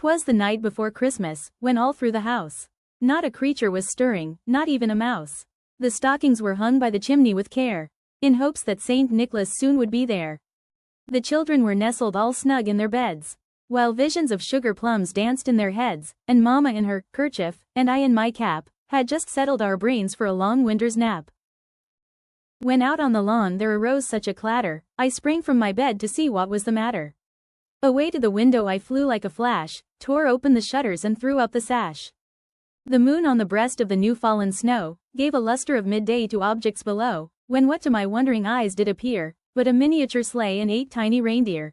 'Twas the night before Christmas, when all through the house, not a creature was stirring, not even a mouse. The stockings were hung by the chimney with care, in hopes that Saint Nicholas soon would be there. The children were nestled all snug in their beds, while visions of sugar plums danced in their heads, and Mama in her kerchief, and I in my cap, had just settled our brains for a long winter's nap. When out on the lawn there arose such a clatter, I sprang from my bed to see what was the matter. Away to the window I flew like a flash, tore open the shutters and threw up the sash. The moon on the breast of the new-fallen snow gave a luster of midday to objects below, when what to my wondering eyes did appear but a miniature sleigh and 8 tiny reindeer.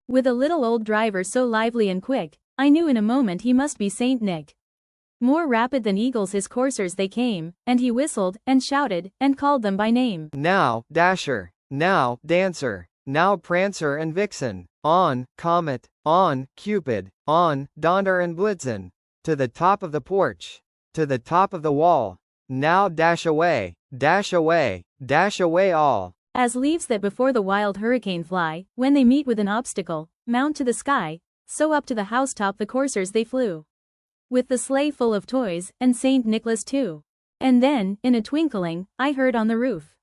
With a little old driver so lively and quick, I knew in a moment he must be Saint Nick. More rapid than eagles his coursers they came, and he whistled, and shouted, and called them by name. Now, Dasher, now, Dancer, now Prancer and Vixen, on, Comet, on, Cupid, on, Donner and Blitzen, to the top of the porch, to the top of the wall, now dash away, dash away, dash away all. As leaves that before the wild hurricane fly, when they meet with an obstacle, mount to the sky, so up to the housetop the coursers they flew. With the sleigh full of toys, and Saint Nicholas too. And then, in a twinkling, I heard on the roof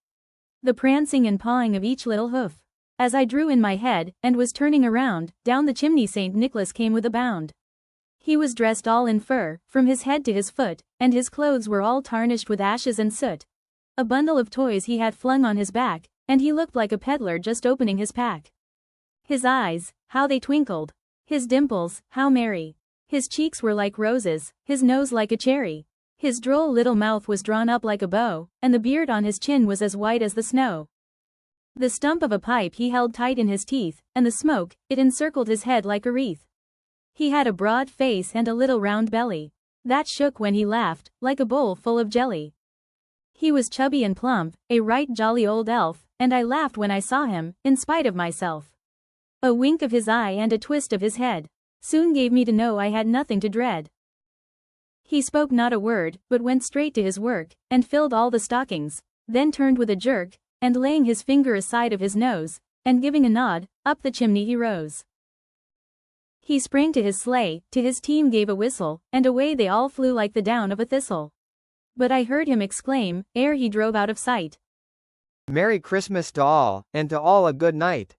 the prancing and pawing of each little hoof. As I drew in my head, and was turning around, down the chimney Saint Nicholas came with a bound. He was dressed all in fur, from his head to his foot, and his clothes were all tarnished with ashes and soot. A bundle of toys he had flung on his back, and he looked like a peddler just opening his pack. His eyes, how they twinkled! His dimples, how merry! His cheeks were like roses, his nose like a cherry. His droll little mouth was drawn up like a bow, and the beard on his chin was as white as the snow. The stump of a pipe he held tight in his teeth, and the smoke, it encircled his head like a wreath. He had a broad face and a little round belly that shook when he laughed, like a bowl full of jelly. He was chubby and plump, a right jolly old elf, and I laughed when I saw him, in spite of myself. A wink of his eye and a twist of his head soon gave me to know I had nothing to dread. He spoke not a word, but went straight to his work, and filled all the stockings, then turned with a jerk, and laying his finger aside of his nose, and giving a nod, up the chimney he rose. He sprang to his sleigh, to his team gave a whistle, and away they all flew like the down of a thistle. But I heard him exclaim, ere he drove out of sight, Merry Christmas to all, and to all a good night.